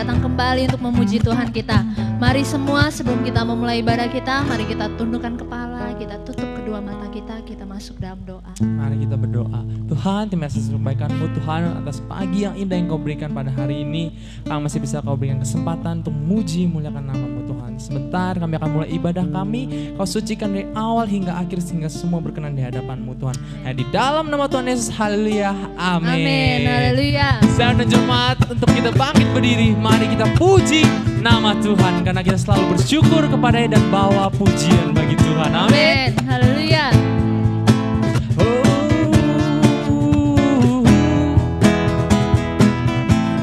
datang kembali untuk memuji Tuhan kita. Mari semua sebelum kita memulai ibadah kita, mari kita tundukkan kepala, kita tutup kedua mata kita masuk dalam doa. Mari kita berdoa. Tuhan, terima kasih kebaikan-Mu Tuhan atas pagi yang indah yang Kau berikan pada hari ini. Kami masih bisa Kau berikan kesempatan untuk memuji muliakan nama-Mu Tuhan. Sebentar kami akan mulai ibadah kami. Kau sucikan dari awal hingga akhir sehingga semua berkenan di hadapan-Mu Tuhan. Di dalam nama Tuhan Yesus, haleluya, amin. Amin, haleluya. Saya dan jemaat untuk kita bangkit berdiri, mari kita puji nama Tuhan karena kita selalu bersyukur kepada-Nya dan bawa pujian bagi Tuhan. Amin. Haleluya.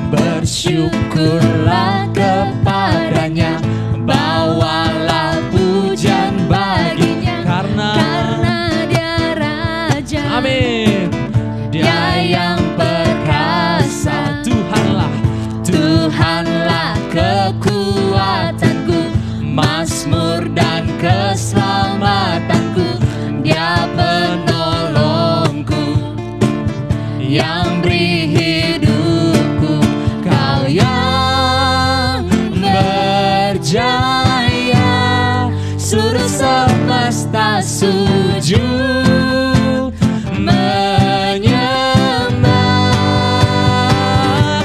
Bersyukurlah kepada-Nya, bawalah pujian baginya, karena Dia Raja. Amin. Dia yang perkasa, Tuhanlah kekuatanku, mazmur dan keselamatanku. Dia penolongku yang beri hidupku. Kau yang berjaya, seluruh semesta sujud menyembah.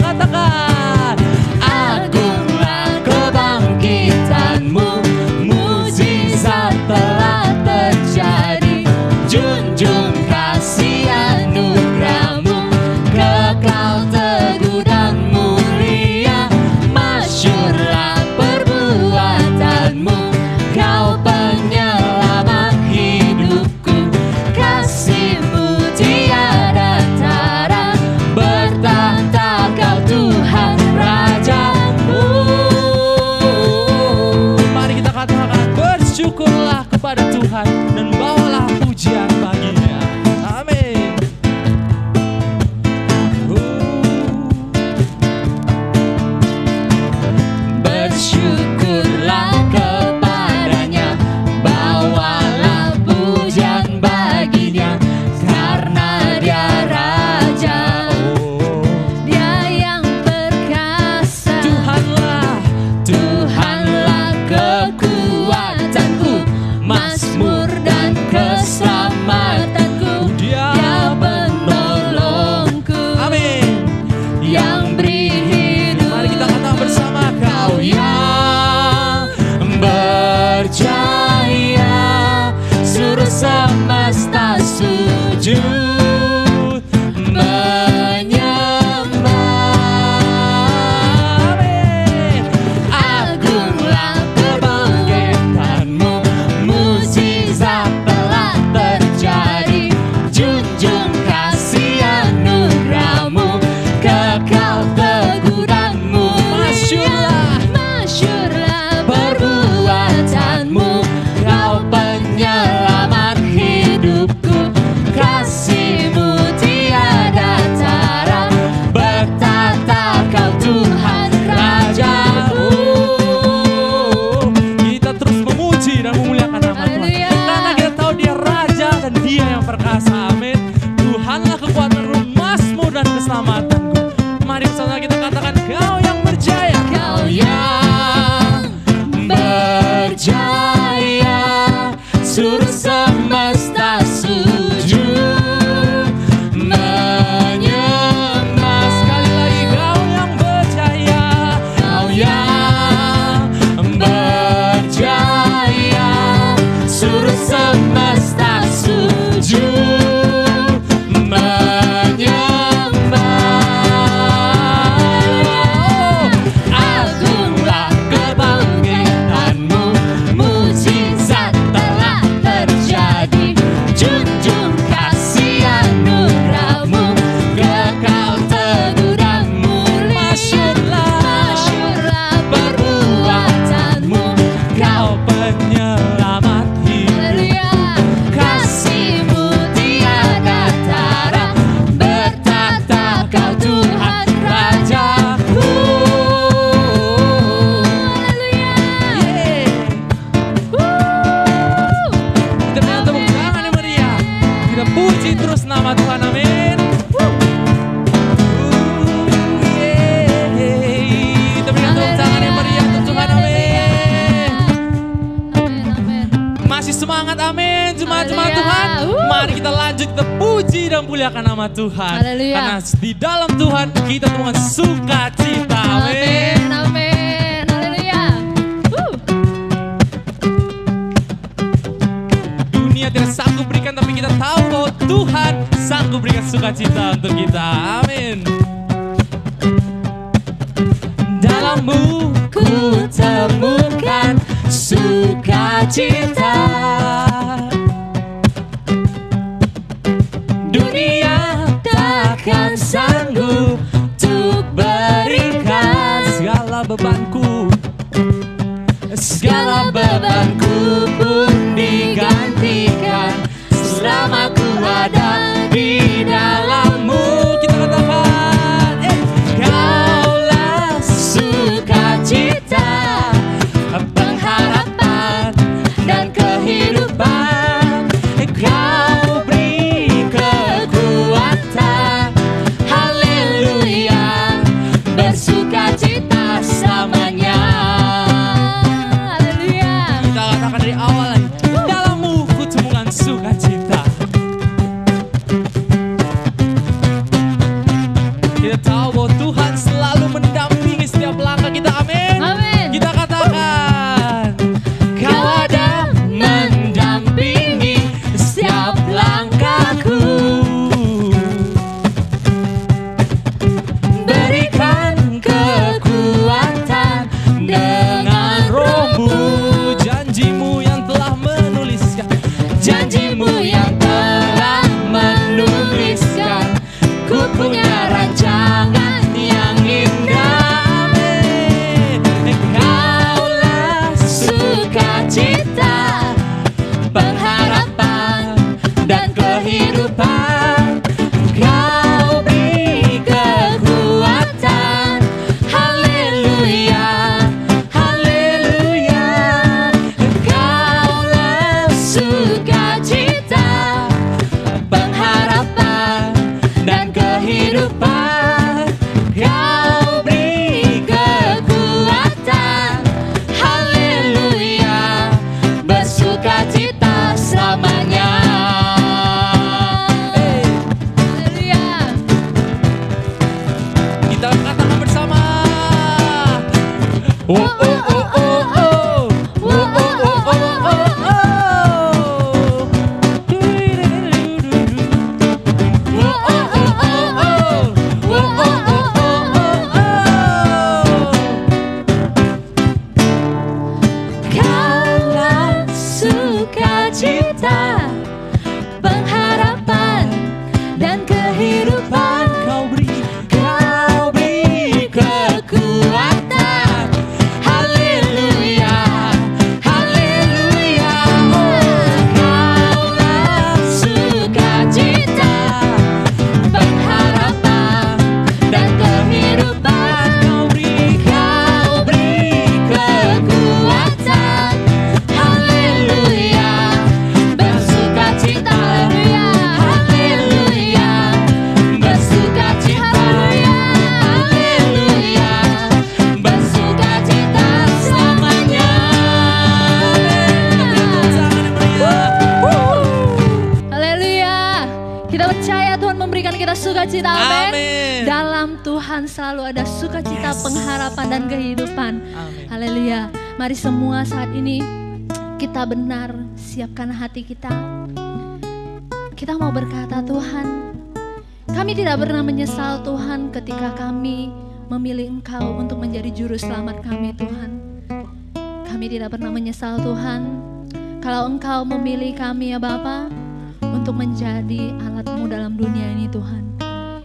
Katakan, agunglah kebangkitan-Mu, mukjizat telah terjadi. Junjung kasih anugerah-Mu, kekal teguh dan mulia. Masyurlah perbuatan-Mu, Kau penyelamat hidupku. Kasih-Mu tiada tara, bertahta Kau Tuhan Rajaku. Mari kita katakan, bersyukurlah kepada Tuhan dan bawalah pujian baginya. Amin. Bersyukurlah kepada-Nya, bawalah pujian baginya, karena Dia Raja. Dia yang perkasa. Tuhanlah kekuatanku, mazmur dan semangat, amin. Jemaat-jemaat Haleluya. Tuhan, mari kita lanjut, kita puji dan muliakan nama Tuhan. Haleluya. Karena di dalam Tuhan kita dengan sukacita, amin. Amin, amin. Haleluya. Dunia tidak sanggup berikan, tapi kita tahu bahwa Tuhan sanggup berikan sukacita untuk kita, amin. Dalammu ku temukan sukacita. Dunia takkan sanggup untuk berikan segala bebanku. Segala bebanku pun digantikan selama ku ada di dalammu. Kita katakan, Kaulah sukacita, pengharapan dan kehidupan. Kau beri kekuatan, haleluya, bersukacita selamanya. Haleluya. Kita katakan dari awal lagi, dalammu ku temukan sukacita. Kita tahu bahwa Tuhan selalu mendampingi setiap langkah kita, amin. Amin. Kita katakan, Kau ada mendampingi setiap langkahku. Berikan kekuatan dengan rohmu. Janjimu yang telah menuliskan, janjimu yang telah menuliskan. Ku punya rancangan yang indah, amin. Kaulah sukacita, pengharapan dan kehidupan. Kau beri kekuatan, haleluya, haleluya. Kaulah sukacita, pengharapan dan kehidupan. Kau beri kekuatan, haleluya, bersukacita selamanya. Haleluya. Kita katakan bersama. Oh oh oh oh oh. Oh oh oh oh oh oh. Oh oh oh oh oh. Oh oh oh oh oh. Kaulah sukacita, pengharapan dan kehidupan. Kau beri kekuatan, haleluya, haleluya. Kaulah sukacita, pengharapan dan kehidupan. Kau beri kekuatan, haleluya, bersukacita, haleluya, bersukacita, haleluya, bersukacita selamanya. Haleluya. Kita percaya Tuhan memberikan kita sukacita, amin. Amin. Dalam Tuhan selalu ada sukacita, pengharapan dan kehidupan. Amin. Haleluya. Mari semua saat ini kita benar siapkan hati kita. Kita mau berkata, Tuhan, kami tidak pernah menyesal Tuhan ketika kami memilih Engkau untuk menjadi juru selamat kami, Tuhan. Kami tidak pernah menyesal Tuhan kalau Engkau memilih kami ya Bapa untuk menjadi alat-Mu dalam dunia ini, Tuhan.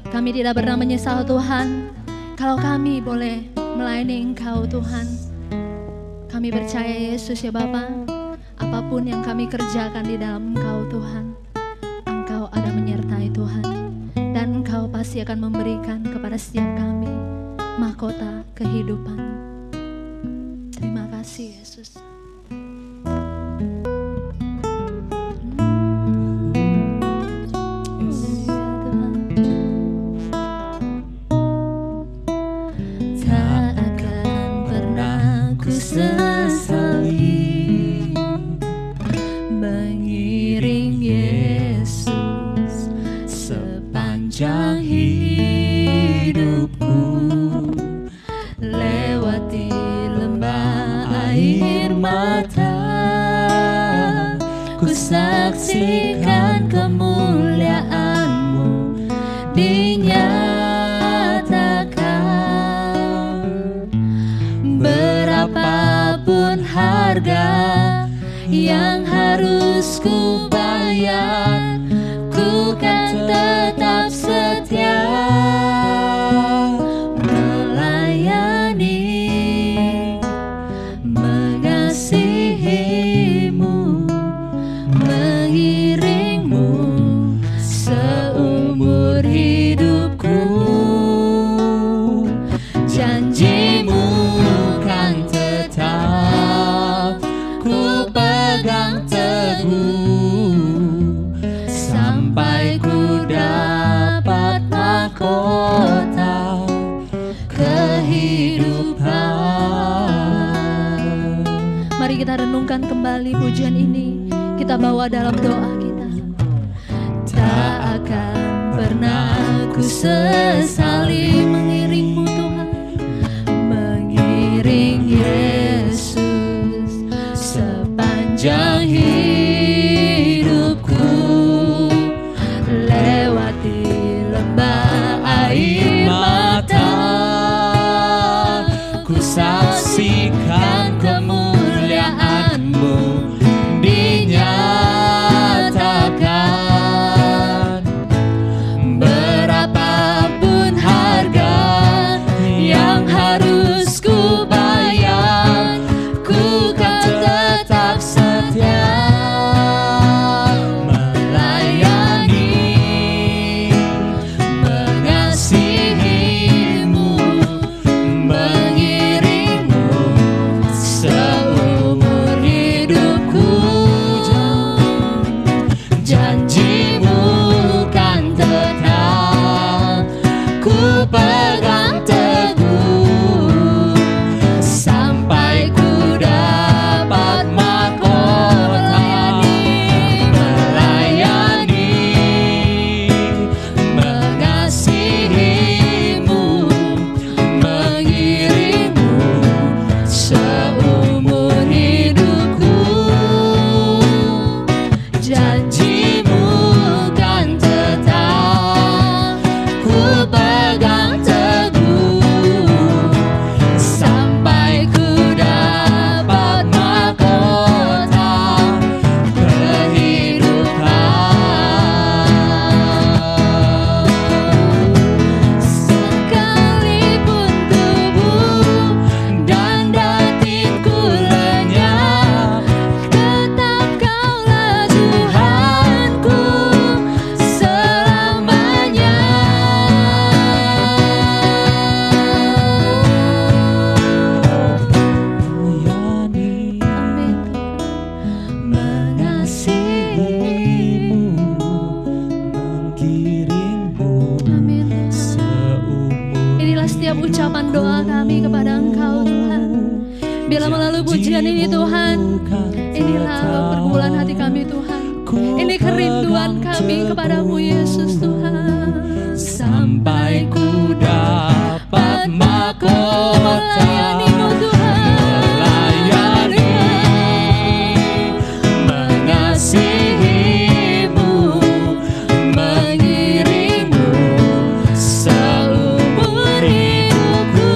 Kami tidak pernah menyesal Tuhan kalau kami boleh melayani Engkau, Tuhan. Kami percaya Yesus ya Bapa, apapun yang kami kerjakan di dalam Engkau, Tuhan, Engkau ada menyertai Tuhan. Dan Engkau pasti akan memberikan kepada setiap kami mahkota kehidupan. Terima kasih Yesus. Tak akan pernah ku sesali ku saksikan kemuliaan-Mu dinyatakan. Berapapun harga yang harus ku bayar, ku kan tetap setia melayani, mengasihi-Mu, mengiring-Mu seumur hidupku. Janji-Mu kan tetap ku pegang teguh sampai ku dapat mahkota kehidupan. Mari kita renungkan kembali pujian ini, kita bawa dalam doa kita. Tak akan pernah aku sesali mengiring-Mu Tuhan, mengiring Yesus sepanjang hidupku, lewati lembah air mata, ku saksikan kemuliaan-Mu dinyatakan. Berapapun harga yang harus ku bayar, ku kan tetap setia melayani, mengasihi-Mu, mengiring-Mu seumur hidupku. Janji-Mu kan tetap ku pegang teguh sampai ku dapat mahkota melayani, mengasihi-Mu, mengiring-Mu seumur hidupku. Janji-Mu kan tetap ku pegang teguh sampai ku dapat mahkota kehidupan. Sekalipun tubuh dan batinku lenyap, tetap Kaulah Tuhanku selamanya. Amin. Mengasihi-Mu, mengiring-Mu. Amin. Inilah setiap ucapan doa kami kepada Engkau Tuhan. Bila melalui pujian ini Tuhan, inilah pergumulan hati kami Tuhan. Ini kerinduan kami kepadamu Yesus Tuhan. Sampai ku dapat mahkota melayani-Mu Tuhan, melayani, mengasihi-Mu, mengiring-Mu seumur hidupku.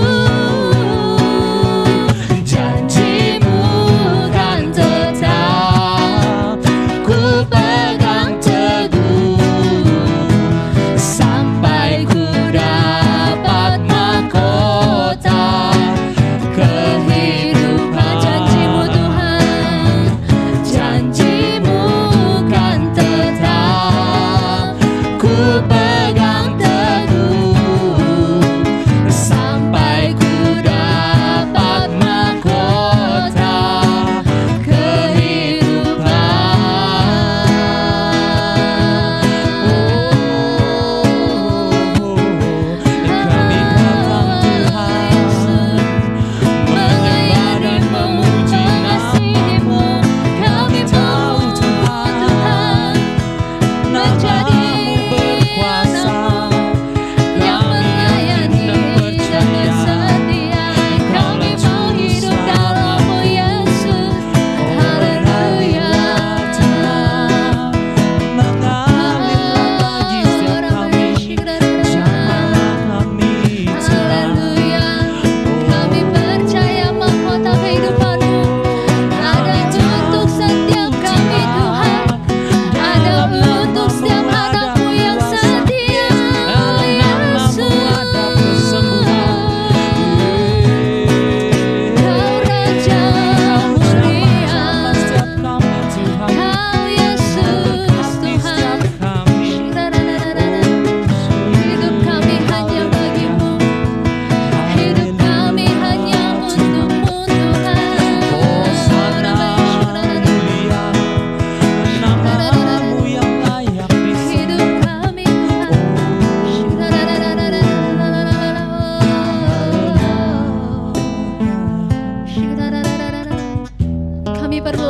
Janji-Mu kan tetap ku pegang teguh sampai ku dapat mahkota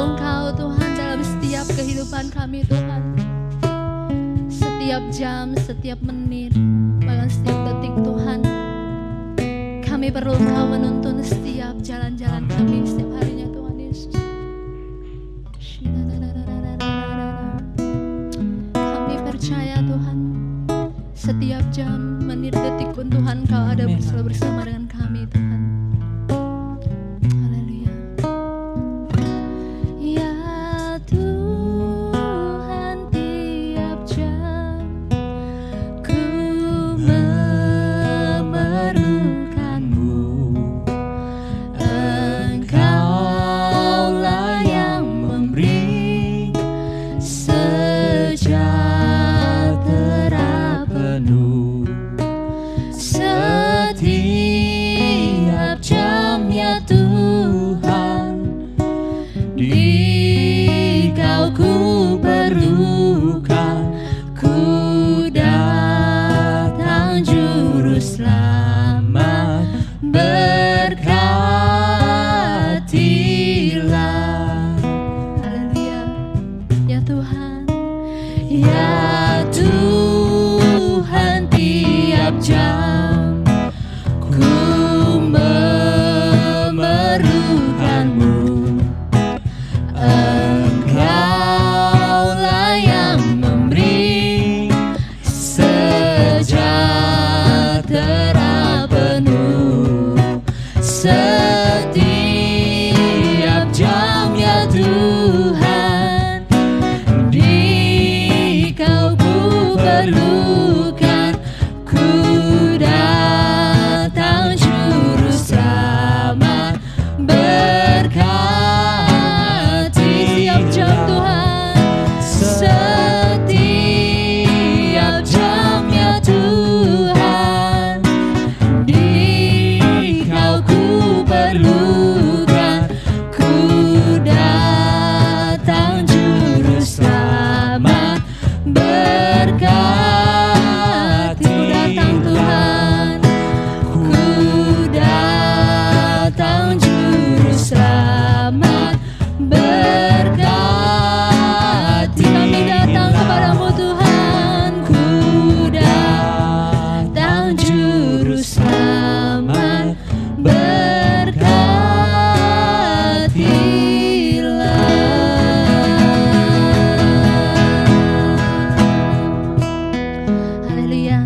perlu Engkau Tuhan dalam setiap kehidupan kami Tuhan. Setiap jam, setiap menit, bahkan setiap detik Tuhan. Kami perlu Engkau menuntun setiap jalan-jalan kami setiap harinya Tuhan Yesus. Kami percaya Tuhan, setiap jam, menit, detik pun Tuhan Engkau ada selalu bersama dengan kami Tuhan. Haleluya. Ya Tuhan, tiap jam ku memerlukanmu. Engkaulah yang memberi sejahtera penuh. Setiap jam ya Tuhan, di Kau ku perlukan. Ku datang juru selamat, berkatilah. Haleluya. Ya Tuhan, ya Tuhan, tiap jam ku memerlukanmu. Engkaulah yang memberi sejahtera penuh. Setiap jam ya Tuhan, di Kau ku perlukan. Ku datang juru selamat, berkati setiap jam Tuhan. Setiap jam ya Tuhan, di Kau ku perlukan. Ku datang juru selamat, berkati. Ku datang Tuhan, ku datang juru selamat, berkati. Kami datang kepadamu Tuhan, ku datang juru selamat, berkatilah. Haleluya.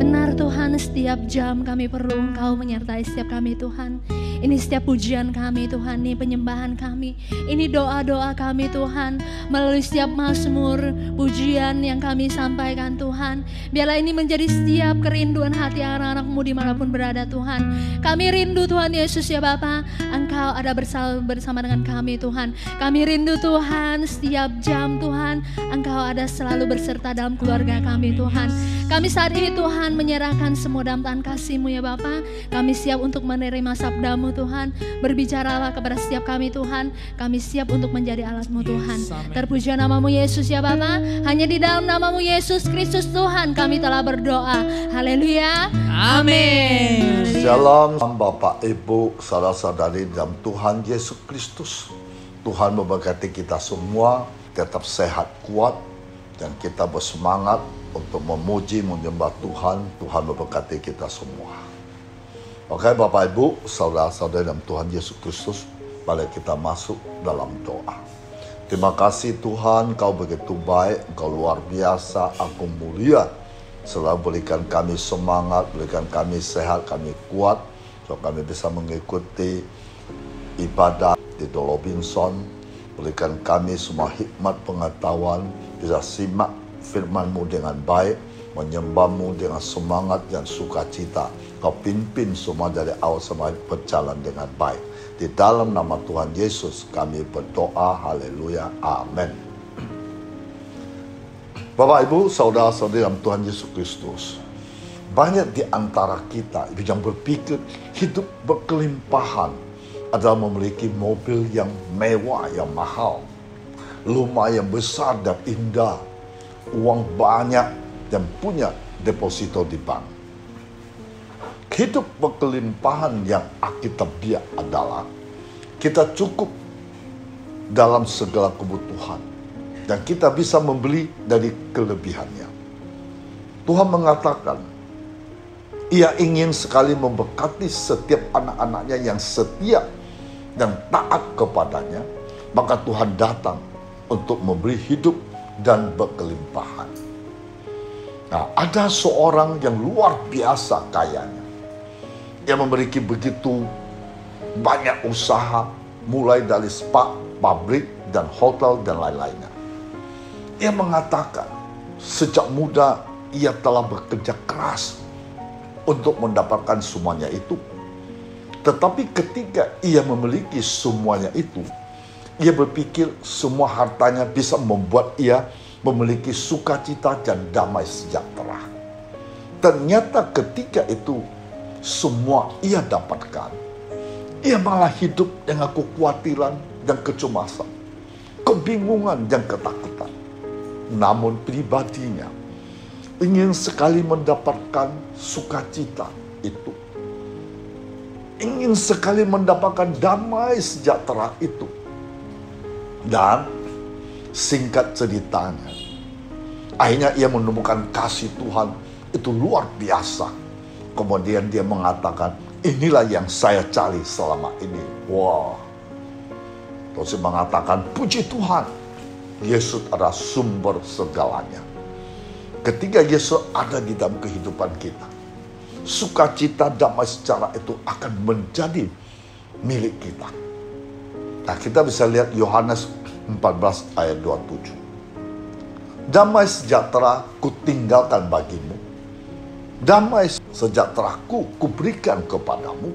Benar Tuhan, setiap jam kami perlu Engkau menyertai setiap kami Tuhan. Ini setiap pujian kami Tuhan, ini penyembahan kami, ini doa-doa kami Tuhan, melalui setiap mazmur, pujian yang kami sampaikan Tuhan. Biarlah ini menjadi setiap kerinduan hati anak-anak-Mu dimanapun berada Tuhan. Kami rindu Tuhan Yesus ya Bapa, Engkau ada bersama dengan kami Tuhan. Kami rindu Tuhan, setiap jam Tuhan, Engkau ada selalu berserta dalam keluarga kami Tuhan. Kami saat ini Tuhan menyerahkan semua dalam tangan kasih-Mu ya Bapa. Kami siap untuk menerima sabda-Mu Tuhan. Berbicaralah kepada setiap kami Tuhan. Kami siap untuk menjadi alat-Mu Tuhan. Terpuji nama-Mu Yesus ya Bapa. Hanya di dalam nama-Mu Yesus Kristus Tuhan kami telah berdoa. Haleluya. Amin. Shalom Bapak Ibu saudara-saudari dalam Tuhan Yesus Kristus. Tuhan memberkati kita semua, tetap sehat kuat, dan kita bersemangat untuk memuji menyembah Tuhan. Tuhan memberkati kita semua. Oke Bapak Ibu, saudara-saudara dalam Tuhan Yesus Kristus, mari kita masuk dalam doa. Terima kasih Tuhan, Kau begitu baik, Kau luar biasa, Aku mulia. Selalu berikan kami semangat, berikan kami sehat, kami kuat, supaya kami bisa mengikuti ibadah di Dolobinson. Berikan kami semua hikmat pengetahuan, bisa simak firman-Mu dengan baik, menyembah-Mu dengan semangat dan sukacita. Kau pimpin semua dari awal sampai berjalan dengan baik. Di dalam nama Tuhan Yesus kami berdoa, haleluya, amin. Bapak Ibu, saudara-saudari dalam Tuhan Yesus Kristus, banyak di antara kita yang berpikir hidup berkelimpahan adalah memiliki mobil yang mewah, yang mahal, rumah yang besar dan indah, uang banyak, dan punya deposito di bank. Hidup berkelimpahan yang alkitabiah adalah kita cukup dalam segala kebutuhan. Dan kita bisa membeli dari kelebihannya. Tuhan mengatakan, Ia ingin sekali memberkati setiap anak-anaknya yang setia dan taat kepadanya. Maka Tuhan datang untuk memberi hidup dan berkelimpahan. Nah, ada seorang yang luar biasa kayanya. Ia memiliki begitu banyak usaha, mulai dari spa, pabrik, dan hotel, dan lain-lainnya. Ia mengatakan, sejak muda ia telah bekerja keras untuk mendapatkan semuanya itu. Tetapi ketika ia memiliki semuanya itu, ia berpikir semua hartanya bisa membuat ia memiliki sukacita dan damai sejahtera. Ternyata ketika itu semua ia dapatkan, ia malah hidup dengan kekhawatiran dan kecemasan, kebingungan dan ketakutan. Namun pribadinya ingin sekali mendapatkan sukacita itu. Ingin sekali mendapatkan damai sejahtera itu. Dan singkat ceritanya, akhirnya ia menemukan kasih Tuhan itu luar biasa. Kemudian dia mengatakan, inilah yang saya cari selama ini. Wah. Terus dia mengatakan, puji Tuhan, Yesus adalah sumber segalanya. Ketika Yesus ada di dalam kehidupan kita, sukacita damai sejahtera itu akan menjadi milik kita. Nah, kita bisa lihat Yohanes 14 ayat 27. Damai sejahtera kutinggalkan bagimu. Damai sejahteraku kuberikan kepadamu.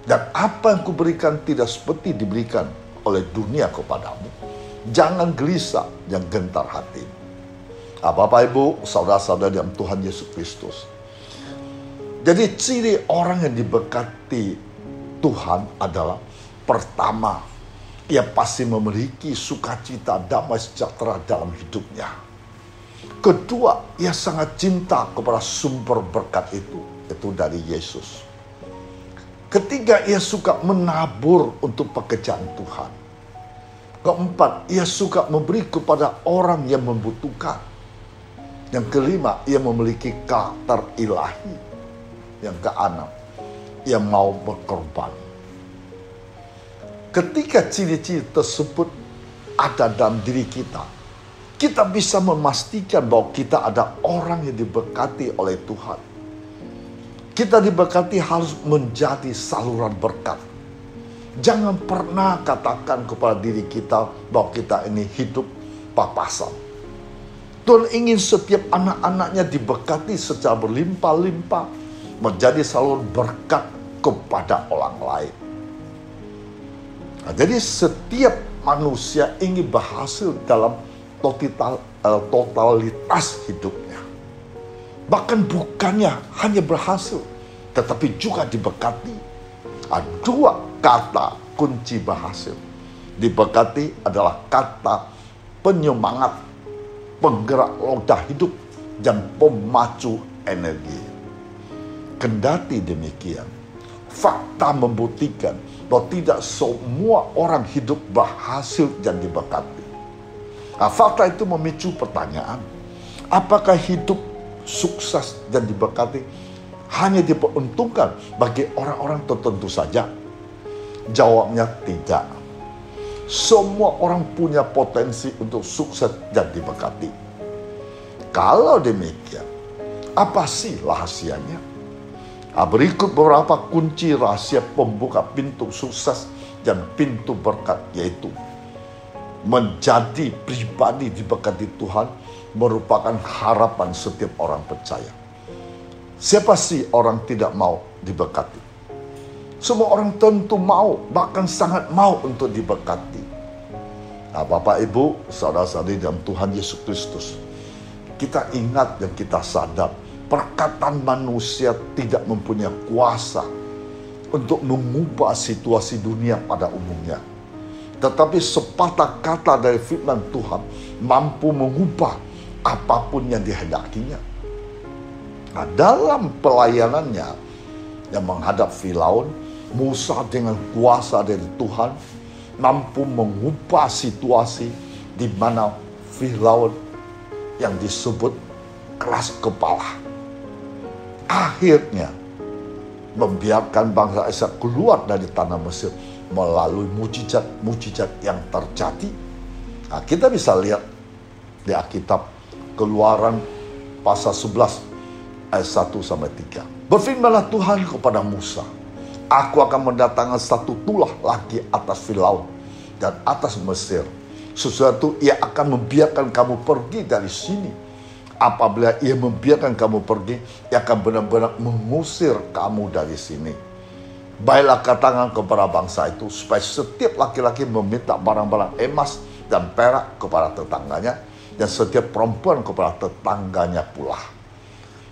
Dan apa yang kuberikan tidak seperti diberikan oleh dunia kepadamu. Jangan gelisah dan gentar hati. Bapak, Ibu, saudara-saudara dalam Tuhan Yesus Kristus. Jadi ciri orang yang diberkati Tuhan adalah, pertama, ia pasti memiliki sukacita, damai sejahtera dalam hidupnya. Kedua, ia sangat cinta kepada sumber berkat itu dari Yesus. Ketiga, ia suka menabur untuk pekerjaan Tuhan. Keempat, ia suka memberi kepada orang yang membutuhkan. Yang kelima, ia memiliki karakter ilahi. Yang keenam, ia mau berkorban. Ketika ciri-ciri tersebut ada dalam diri kita, kita bisa memastikan bahwa kita ada orang yang diberkati oleh Tuhan. Kita diberkati harus menjadi saluran berkat. Jangan pernah katakan kepada diri kita bahwa kita ini hidup papasan. Tuhan ingin setiap anak-anaknya diberkati secara berlimpah-limpah, menjadi saluran berkat kepada orang lain. Nah, jadi setiap manusia ingin berhasil dalam totalitas hidupnya. Bahkan bukannya hanya berhasil, tetapi juga diberkati. Dua kata kunci berhasil. Diberkati adalah kata penyemangat, penggerak roda hidup, dan pemacu energi. Kendati demikian, fakta membuktikan bahwa tidak semua orang hidup berhasil dan diberkati. Fakta itu memicu pertanyaan, apakah hidup sukses dan diberkati hanya diperuntungkan bagi orang-orang tertentu saja? Jawabnya tidak. Semua orang punya potensi untuk sukses dan diberkati. Kalau demikian, apa sih rahasianya? Berikut beberapa kunci rahasia pembuka pintu sukses dan pintu berkat, yaitu menjadi pribadi diberkati Tuhan merupakan harapan setiap orang percaya. Siapa sih orang tidak mau diberkati? Semua orang tentu mau, bahkan sangat mau untuk diberkati. Bapak, Ibu, saudara-saudari dalam Tuhan Yesus Kristus, kita ingat dan kita sadar, perkataan manusia tidak mempunyai kuasa untuk mengubah situasi dunia pada umumnya. Tetapi sepatah kata dari firman Tuhan mampu mengubah apapun yang dihendakinya. Dalam pelayanannya yang menghadap Firaun, Musa dengan kuasa dari Tuhan mampu mengubah situasi di mana Firaun yang disebut keras kepala akhirnya membiarkan bangsa Israel keluar dari tanah Mesir melalui mujizat-mujizat yang terjadi. Nah, kita bisa lihat di Alkitab Keluaran pasal 11 ayat 1-3. Berfirmanlah Tuhan kepada Musa, aku akan mendatangkan satu tulah lagi atas Firaun dan atas Mesir. Sesuatu ia akan membiarkan kamu pergi dari sini. Apabila ia membiarkan kamu pergi, ia akan benar-benar mengusir kamu dari sini. Baiklah katakan kepada bangsa itu supaya setiap laki-laki meminta barang-barang emas dan perak kepada tetangganya, dan setiap perempuan kepada tetangganya pula.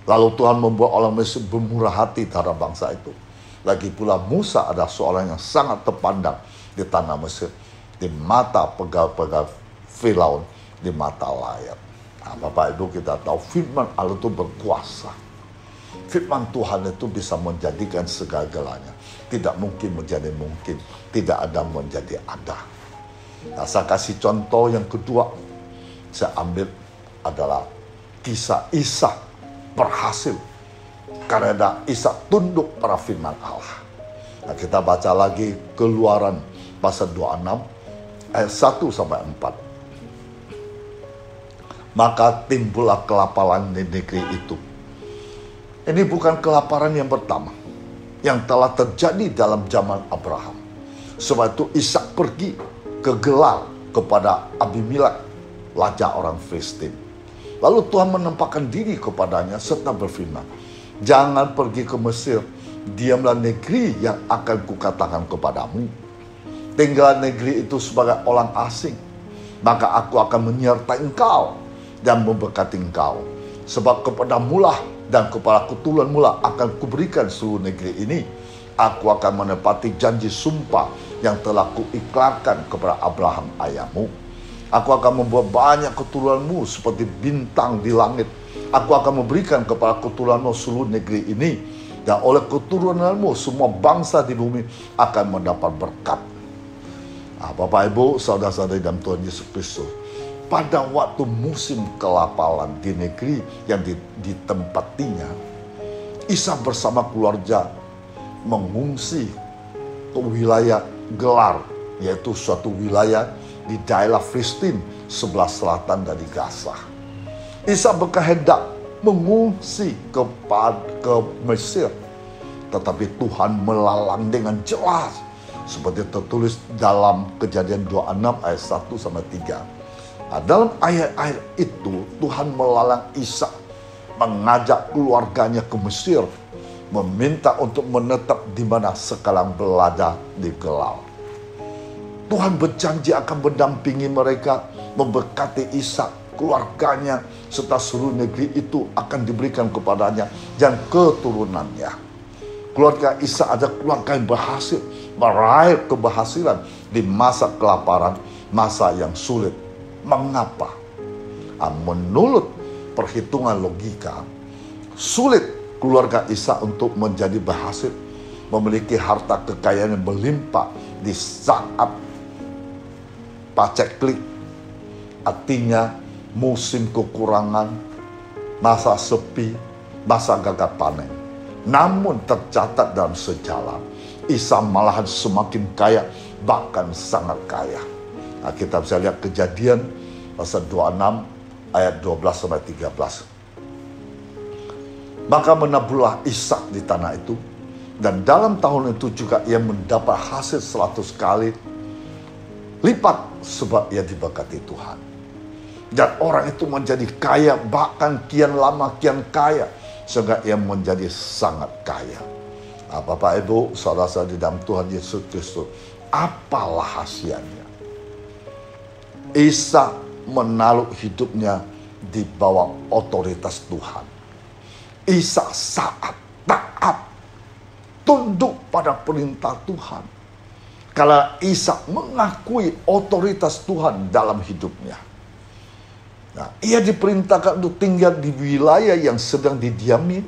Lalu Tuhan membuat orang Mesir bermurah hati terhadap bangsa itu. Lagi pula Musa adalah seorang yang sangat terpandang di tanah Mesir, di mata pegawai-pegawai Firaun, di mata rakyat. Nah, Bapak Ibu, kita tahu firman Allah itu berkuasa. Firman Tuhan itu bisa menjadikan segala-galanya. Tidak mungkin menjadi mungkin, tidak ada menjadi ada. Nah, saya kasih contoh yang kedua. Saya ambil adalah kisah Ishak berhasil karena Ishak tunduk pada firman Allah. Nah, kita baca lagi Keluaran pasal 26 ayat 1-4. Maka timbullah kelaparan di negeri itu. Ini bukan kelaparan yang pertama yang telah terjadi dalam zaman Abraham. Sebab itu Ishak pergi ke Gerar kepada Abimelek, raja orang Filistin. Lalu Tuhan menempatkan diri kepadanya serta berfirman, jangan pergi ke Mesir, diamlah negeri yang akan kukatakan kepadamu. Tinggal negeri itu sebagai orang asing, maka aku akan menyertai engkau dan memberkati engkau. Sebab kepadamulah dan kepada keturunanmulah akan kuberikan seluruh negeri ini. Aku akan menepati janji sumpah yang telah kuiklarkan kepada Abraham ayahmu. Aku akan membuat banyak keturunanmu seperti bintang di langit. Aku akan memberikan kepada keturunanmu seluruh negeri ini. Dan oleh keturunanmu semua bangsa di bumi akan mendapat berkat. Nah, Bapak Ibu, saudara-saudari dalam Tuhan Yesus Kristus, pada waktu musim kelaparan di negeri yang ditempatinya, Ishak bersama keluarga mengungsi ke wilayah Gerar, yaitu suatu wilayah di daerah Filistin sebelah selatan dari Gaza. Ishak berkehendak mengungsi ke Mesir, tetapi Tuhan melalang dengan jelas seperti tertulis dalam Kejadian 26 ayat 1-3. Nah, dalam ayat-ayat itu Tuhan melalang Ishak mengajak keluarganya ke Mesir, meminta untuk menetap di mana sekarang berada di Gerar. Tuhan berjanji akan mendampingi mereka, memberkati Ishak, keluarganya, serta seluruh negeri itu akan diberikan kepadanya dan keturunannya. Keluarga Ishak adalah keluarga yang berhasil meraih keberhasilan di masa kelaparan, masa yang sulit. Mengapa? Menurut perhitungan logika, sulit keluarga Ishak untuk menjadi berhasil, memiliki harta kekayaan yang berlimpah di saat paceklik, artinya musim kekurangan, masa sepi, masa gagal panen. Namun tercatat dalam sejarah, Ishak malahan semakin kaya, bahkan sangat kaya. Nah, kita bisa lihat Kejadian pasal 26 ayat 12-13. Maka menaburlah Ishak di tanah itu, dan dalam tahun itu juga ia mendapat hasil 100 kali lipat sebab ia diberkati Tuhan. Dan orang itu menjadi kaya, bahkan kian lama kian kaya, sehingga ia menjadi sangat kaya. Nah, Bapak Ibu, saudara-saudari dalam Tuhan Yesus Kristus, apa rahasianya? Ishak menaruh hidupnya di bawah otoritas Tuhan. Ishak saat taat, tunduk pada perintah Tuhan. Karena Ishak mengakui otoritas Tuhan dalam hidupnya. Nah, ia diperintahkan untuk tinggal di wilayah yang sedang didiami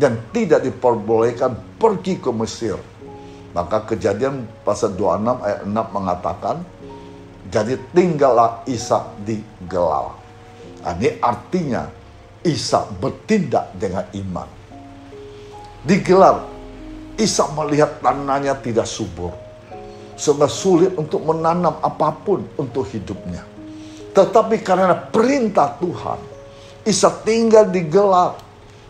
dan tidak diperbolehkan pergi ke Mesir. Maka Kejadian pasal 26 ayat 6 mengatakan, jadi tinggallah Ishak di Gerar. Ini artinya Ishak bertindak dengan iman. Di Gerar, Ishak melihat tanahnya tidak subur, sehingga sulit untuk menanam apapun untuk hidupnya. Tetapi karena perintah Tuhan, Ishak tinggal di Gerar,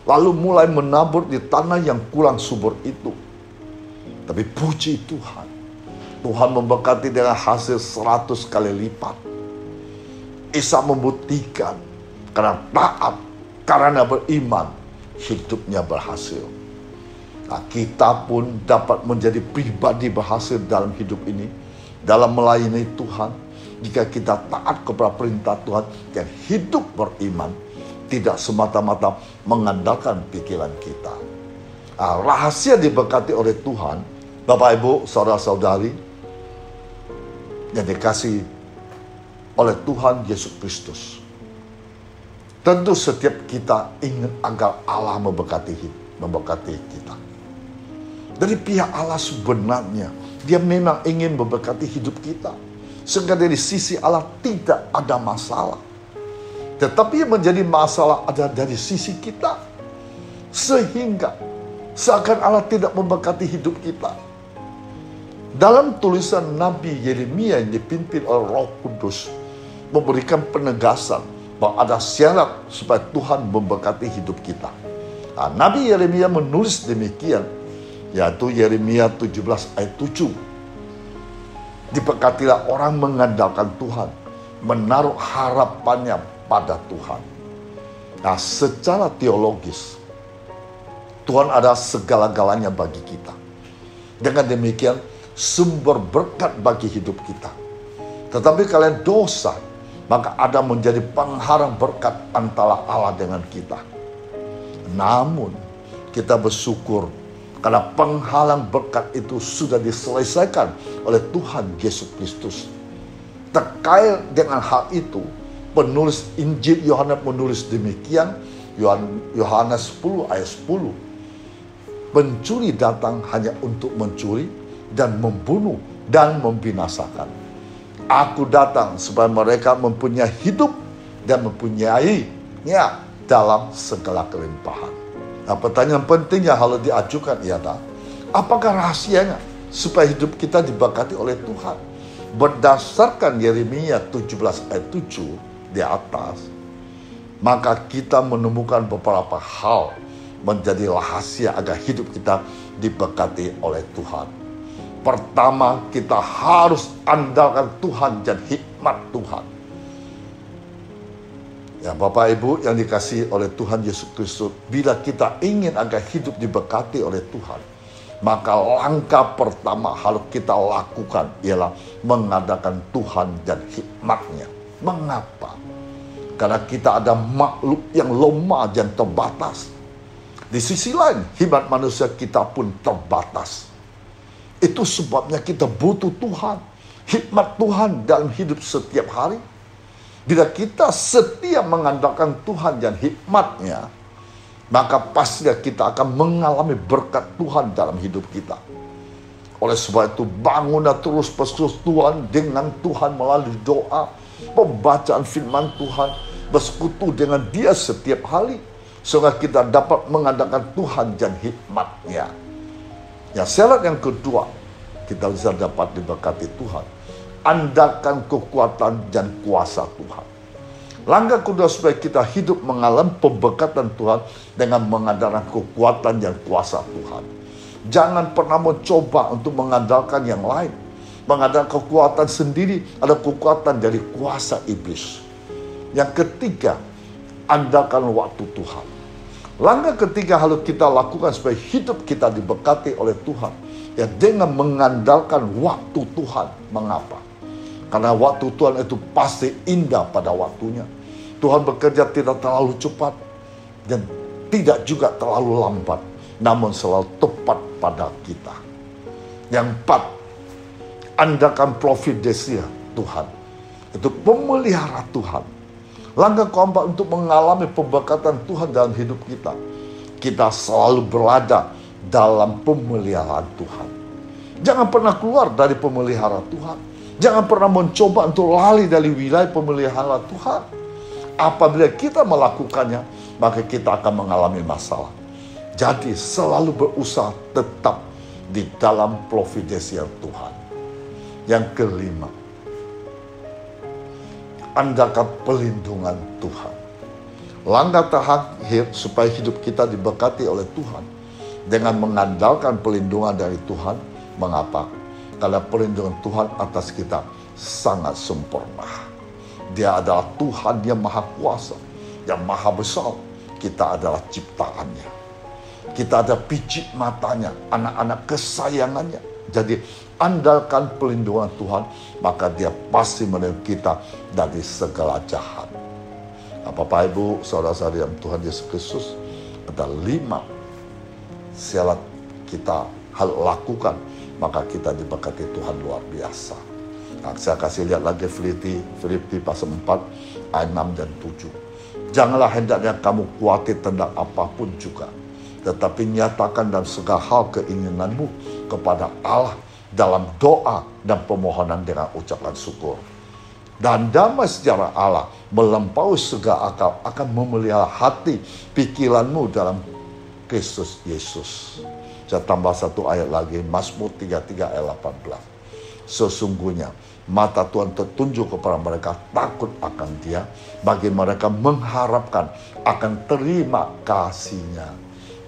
lalu mulai menabur di tanah yang kurang subur itu. Tapi puji Tuhan, Tuhan memberkati dengan hasil 100 kali lipat. Ishak membuktikan karena taat, karena beriman, hidupnya berhasil. Nah, kita pun dapat menjadi pribadi berhasil dalam hidup ini, dalam melayani Tuhan, jika kita taat kepada perintah Tuhan dan hidup beriman, tidak semata-mata mengandalkan pikiran kita. Nah, rahasia diberkati oleh Tuhan, Bapak Ibu, saudara-saudari, yang dikasihi oleh Tuhan Yesus Kristus. Tentu setiap kita ingin agar Allah memberkati kita. Dari pihak Allah sebenarnya, Dia memang ingin memberkati hidup kita. Sehingga dari sisi Allah tidak ada masalah. Tetapi yang menjadi masalah ada dari sisi kita. Sehingga seakan Allah tidak memberkati hidup kita. Dalam tulisan Nabi Yeremia yang dipimpin oleh Roh Kudus, memberikan penegasan bahwa ada syarat supaya Tuhan memberkati hidup kita. Nah, Nabi Yeremia menulis demikian, yaitu Yeremia 17 ayat 7. Diberkatilah orang mengandalkan Tuhan, menaruh harapannya pada Tuhan. Nah, secara teologis, Tuhan adalah segala-galanya bagi kita. Dengan demikian, sumber berkat bagi hidup kita. Tetapi kalian dosa, maka ada menjadi penghalang berkat antara Allah dengan kita. Namun, kita bersyukur karena penghalang berkat itu sudah diselesaikan oleh Tuhan Yesus Kristus. Terkait dengan hal itu, penulis Injil Yohanes menulis demikian, Yohanes 10 ayat 10. Pencuri datang hanya untuk mencuri dan membunuh dan membinasakan. Aku datang supaya mereka mempunyai hidup dan mempunyainya dalam segala kelimpahan. Nah, pertanyaan penting yang harus diajukan ialah, apakah rahasianya supaya hidup kita diberkati oleh Tuhan? Berdasarkan Yeremia 17 ayat 7 di atas, maka kita menemukan beberapa hal menjadi rahasia agar hidup kita diberkati oleh Tuhan. Pertama, kita harus andalkan Tuhan dan hikmat Tuhan. Ya, Bapak Ibu yang dikasihi oleh Tuhan Yesus Kristus, bila kita ingin agar hidup diberkati oleh Tuhan, maka langkah pertama harus kita lakukan ialah mengandalkan Tuhan dan hikmat-Nya. Mengapa? Karena kita ada makhluk yang lemah dan terbatas. Di sisi lain, hikmat manusia kita pun terbatas. Itu sebabnya kita butuh Tuhan, hikmat Tuhan dalam hidup setiap hari. Bila kita setia mengandalkan Tuhan dan hikmat-Nya, maka pasti kita akan mengalami berkat Tuhan dalam hidup kita. Oleh sebab itu, bangunlah terus persekutuan dengan Tuhan melalui doa, pembacaan firman Tuhan, bersekutu dengan Dia setiap hari, sehingga kita dapat mengandalkan Tuhan dan hikmat-Nya. Ya, syarat yang kedua, kita bisa dapat diberkati Tuhan. Andalkan kekuatan dan kuasa Tuhan. Langkah kedua supaya kita hidup mengalami pemberkatan Tuhan dengan mengandalkan kekuatan dan kuasa Tuhan. Jangan pernah mencoba untuk mengandalkan yang lain. Mengandalkan kekuatan sendiri, ada kekuatan dari kuasa iblis. Yang ketiga, andalkan waktu Tuhan. Langkah ketiga harus kita lakukan supaya hidup kita diberkati oleh Tuhan, ya, dengan mengandalkan waktu Tuhan. Mengapa? Karena waktu Tuhan itu pasti indah pada waktunya. Tuhan bekerja tidak terlalu cepat dan tidak juga terlalu lambat, namun selalu tepat pada kita. Yang empat, andalkan providensia Tuhan. Itu pemelihara Tuhan. Langkah keempat untuk mengalami pemberkatan Tuhan dalam hidup kita, kita selalu berada dalam pemeliharaan Tuhan. Jangan pernah keluar dari pemeliharaan Tuhan. Jangan pernah mencoba untuk lari dari wilayah pemeliharaan Tuhan. Apabila kita melakukannya, maka kita akan mengalami masalah. Jadi selalu berusaha tetap di dalam providensi Tuhan. Yang kelima, andalkan pelindungan Tuhan. Langkah terakhir supaya hidup kita diberkati oleh Tuhan dengan mengandalkan pelindungan dari Tuhan. Mengapa? Karena pelindungan Tuhan atas kita sangat sempurna. Dia adalah Tuhan yang maha kuasa, yang maha besar. Kita adalah ciptaannya. Kita ada picit matanya, anak-anak kesayangannya. Jadi andalkan pelindungan Tuhan, maka dia pasti melindungi kita dari segala jahat. Bapak Ibu, saudara-saudara yang Tuhan Yesus Kristus, ada 5 syarat kita harus lakukan, maka kita diberkati Tuhan luar biasa. Nah, saya kasih lihat lagi Filipi pasal 4 ayat 6 dan 7. Janganlah hendaknya kamu khawatir tentang apapun juga, tetapi nyatakan dalam segala hal keinginanmu kepada Allah dalam doa dan permohonan dengan ucapan syukur. Dan damai sejahtera Allah melampaui segala akal akan memelihara hati pikiranmu dalam Kristus Yesus. Saya tambah 1 ayat lagi, Mazmur 33 ayat 18. Sesungguhnya mata Tuhan tertunjuk kepada mereka takut akan Dia, bagi mereka mengharapkan akan terima kasih-Nya.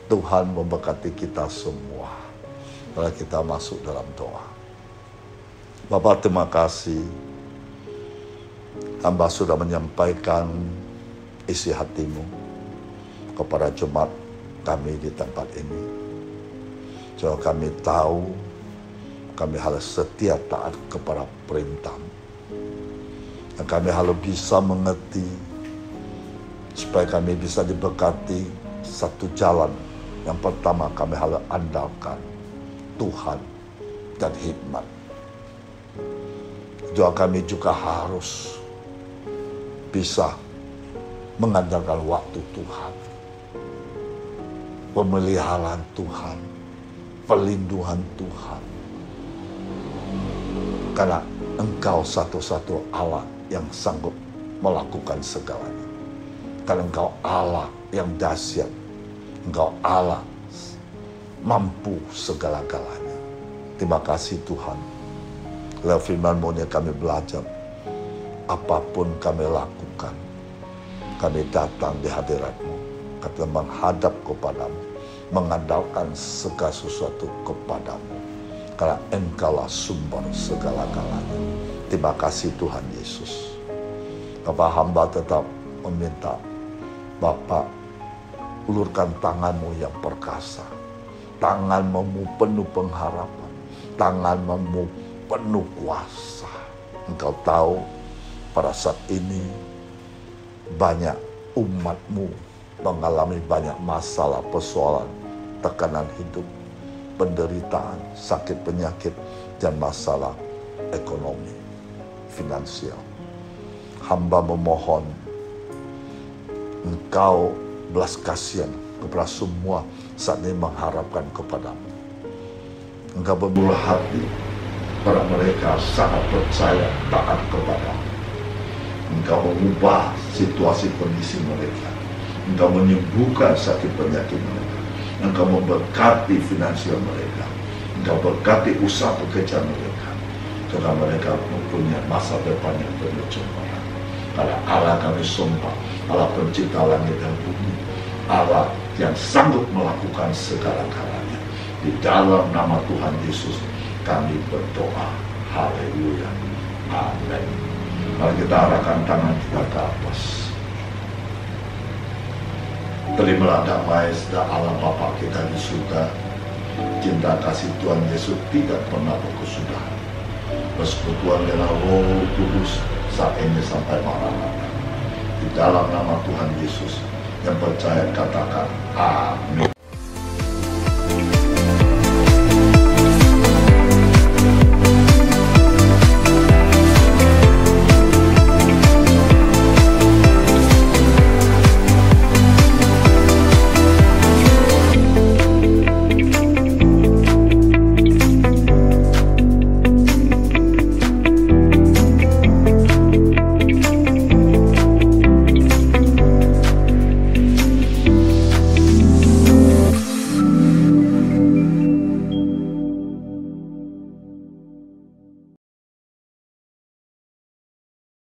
Tuhan memberkati kita semua. Kalau kita masuk dalam doa. Bapak, terima kasih. Hamba sudah menyampaikan isi hatimu kepada jemaat kami di tempat ini. So kami tahu kami harus setia taat kepada perintah-Mu. Dan kami harus bisa mengerti supaya kami bisa diberkati satu jalan. Yang pertama kami harus andalkan Tuhan dan hikmat. Doa kami juga harus bisa mengandalkan waktu Tuhan, pemeliharaan Tuhan, perlindungan Tuhan. Karena Engkau satu-satu Allah yang sanggup melakukan segalanya. Karena Engkau Allah yang dahsyat. Engkau Allah mampu segala-galanya. Terima kasih Tuhan. Lewat firman-Mu yang kami belajar, apapun kami lakukan, kami datang di hadirat-Mu, kami menghadap kepada-Mu, mengandalkan segala sesuatu kepada-Mu, karena Engkaulah sumber segala-galanya. Terima kasih Tuhan Yesus. Bapak, hamba tetap meminta Bapak ulurkan tangan-Mu yang perkasa, tangan-Mu penuh pengharapan, tangan-Mu penuh kuasa. Engkau tahu pada saat ini banyak umat-Mu mengalami banyak masalah, persoalan, tekanan hidup, penderitaan, sakit penyakit, dan masalah ekonomi, finansial. Hamba memohon Engkau belas kasihan kepada semua saat ini mengharapkan kepada-Mu. Engkau bermurah hati pada mereka sangat percaya taat kepada-Mu. Engkau mengubah situasi kondisi mereka. Engkau menyembuhkan sakit penyakit mereka. Engkau memberkati finansial mereka. Engkau berkati usaha pekerjaan mereka. Karena mereka mempunyai masa depan yang penuh cemara. Karena Allah kami sembah, Allah pencipta langit dan bumi, Allah yang sanggup melakukan segala-galanya. Di dalam nama Tuhan Yesus kami berdoa. Haleluya. Amin. Mari kita arahkan tangan kita ke atas. Terimalah damai sejahtera Allah Bapa kita di surga. Cinta kasih Tuhan Yesus tidak pernah berkesudahan. Persekutuan dengan Roh Kudus saat ini sampai maranatha. Di dalam nama Tuhan Yesus yang percaya katakan amin.